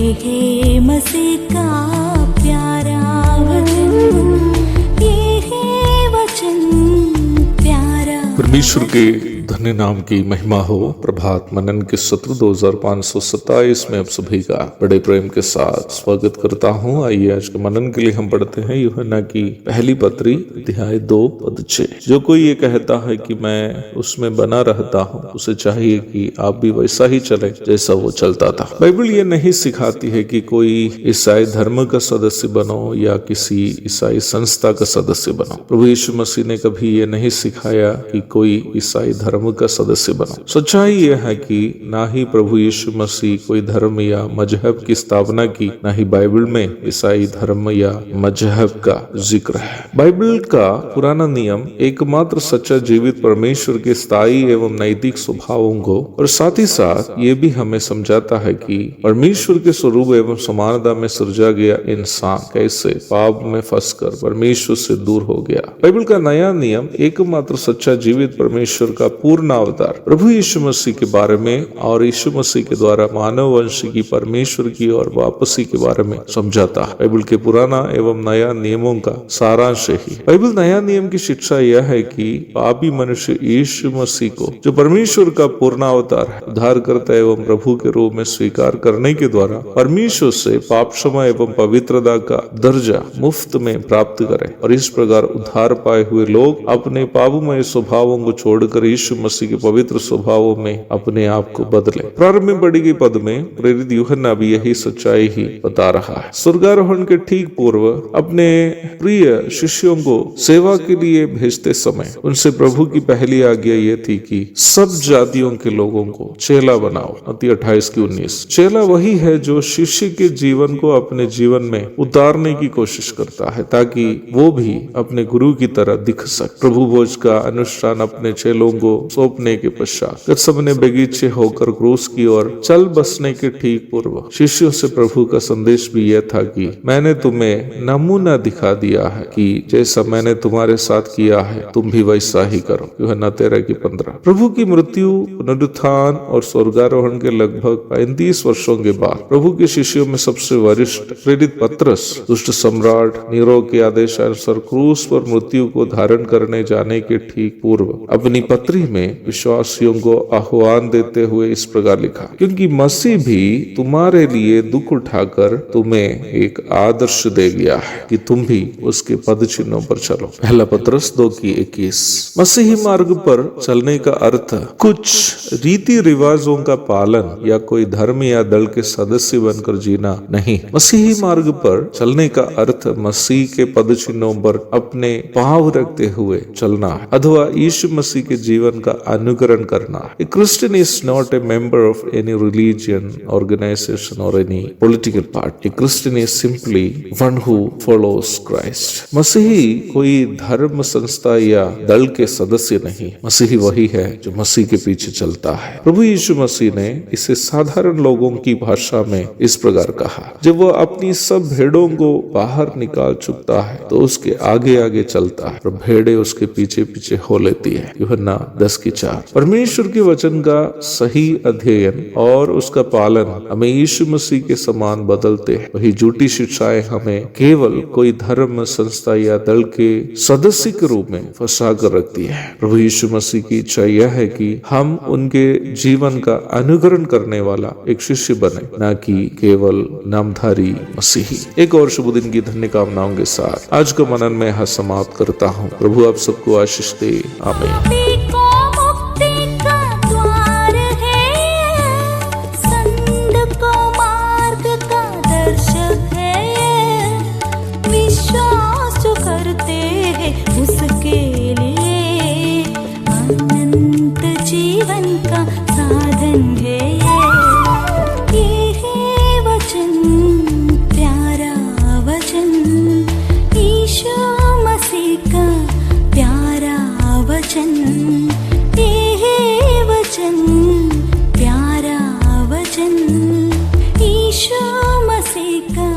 है मसीह का प्यारा वचन, ये है वचन प्यारा। परमेश्वर के धन्य नाम की महिमा हो। प्रभात मनन के सत्र 2527 में आप सभी का बड़े प्रेम के साथ स्वागत करता हूँ। आइए आज के मनन के लिए हम पढ़ते हैं यूहन्ना की पहली पत्री अध्याय 2 पद 6। जो कोई ये कहता है कि मैं उसमें बना रहता हूँ, उसे चाहिए कि आप भी वैसा ही चले जैसा वो चलता था। बाइबल ये नहीं सिखाती है कि कोई ईसाई धर्म का सदस्य बनो या किसी ईसाई संस्था का सदस्य बनो। प्रभु यीशु मसीह ने कभी ये नहीं सिखाया कि कोई ईसाई धर्म का सदस्य बनो। सच्चाई यह है कि ना ही प्रभु यीशु मसीह कोई धर्म या मजहब की स्थापना की, ना ही बाइबल में ईसाई धर्म या मजहब का जिक्र है। बाइबल का पुराना नियम एकमात्र सच्चा जीवित परमेश्वर के स्थायी एवं नैतिक स्वभावों को और साथ ही साथ ये भी हमें समझाता है कि परमेश्वर के स्वरूप एवं समानता में सृजा गया इंसान कैसे पाप में फंसकर परमेश्वर से दूर हो गया। बाइबल का नया नियम एकमात्र सच्चा जीवित परमेश्वर का पूर्ण अवतार प्रभु यीशु मसीह के बारे में और यीशु मसीह के द्वारा मानव वंश की परमेश्वर की और वापसी के बारे में समझाता है। बाइबल के पुराना एवं नया नियमों का सारांश ही। बाइबल नया नियम की शिक्षा यह है कि पापी मनुष्य यीशु मसीह को, जो परमेश्वर का पूर्ण अवतार है, उद्धारकर्ता एवं प्रभु के रूप में स्वीकार करने के द्वारा परमेश्वर से पाप क्षमा एवं पवित्रता का दर्जा मुफ्त में प्राप्त करें और इस प्रकार उद्धार पाए हुए लोग अपने पापमय स्वभावों को छोड़कर यीशु मसीह के पवित्र स्वभावों में अपने आप को बदले। प्रारंभ में पढ़ी गई पद में प्रेरित यूहन्ना भी यही सच्चाई ही बता रहा है। स्वर्गारोहण के ठीक पूर्व अपने प्रिय शिष्यों को सेवा के लिए भेजते समय उनसे प्रभु की पहली आज्ञा यह थी कि सब जातियों के लोगों को चेला बनाओ। मत्ती 28:19। चेला वही है जो शिष्य के जीवन को अपने जीवन में उतारने की कोशिश करता है ताकि वो भी अपने गुरु की तरह दिख सके। प्रभु भोज का अनुष्ठान अपने चेलों को सौंपने के पश्चात गत्समने बगीचे होकर क्रूस की ओर चल बसने के ठीक पूर्व शिष्यों से प्रभु का संदेश भी यह था कि मैंने तुम्हें नमूना दिखा दिया है कि जैसा मैंने तुम्हारे साथ किया है तुम भी वैसा ही करो। यूहन्ना 13:15। प्रभु की मृत्यु, पुनरुत्थान और स्वर्गारोहण के लगभग 35 वर्षों के बाद प्रभु के शिष्यों में सबसे वरिष्ठ प्रेरित पतरस दुष्ट सम्राट नीरो के आदेशानुसार क्रूस पर मृत्यु को धारण करने जाने के ठीक पूर्व अपनी पत्री में विश्वासियों को आह्वान देते हुए इस प्रकार लिखा, क्योंकि मसीह भी तुम्हारे लिए दुख उठाकर तुम्हें एक आदर्श दे गया है कि तुम भी उसके पद चिन्हों पर चलो। पहला पतरस 2:21। मसीही मार्ग पर चलने का अर्थ कुछ रीति रिवाजों का पालन या कोई धर्म या दल के सदस्य बनकर जीना नहीं। मसीही मार्ग पर चलने का अर्थ मसीह के पद चिन्हों पर अपने पांव रखते हुए चलना है अथवा यीशु मसीह के जीवन का अनुकरण करना। A Christian is not a member of any religion, organization or any political party. A Christian is simply one who follows Christ. मसीही कोई धर्म संस्था या दल के सदस्य नहीं, मसीही वही है जो मसीह के पीछे चलता है। प्रभु यीशु मसीह ने इसे साधारण लोगों की भाषा में इस प्रकार कहा, जब वो अपनी सब भेड़ों को बाहर निकाल चुकता है तो उसके आगे आगे चलता है और भेड़ें उसके पीछे पीछे हो लेती है। यूहन्ना 10:4। परमेश्वर के वचन का सही अध्ययन और उसका पालन हमें यीशु मसीह के समान बदलते हैं। वही झूठी शिक्षाएं हमें केवल कोई धर्म संस्था या दल के सदस्य के रूप में फंसा कर रखती है। प्रभु यीशु मसीह की इच्छा यह है कि हम उनके जीवन का अनुकरण करने वाला एक शिष्य बने, न कि केवल नामधारी मसीही। एक और शुभ दिन की धन्य कामनाओं के साथ आज का मनन में यहाँ समाप्त करता हूँ। प्रभु आप सबको आशीष दे। आमीन। उसके लिए अनंत जीवन का साधन है ये है वचन प्यारा वचन, यीशु मसीह का प्यारा वचन, ये है वचन प्यारा वचन, यीशु मसीह का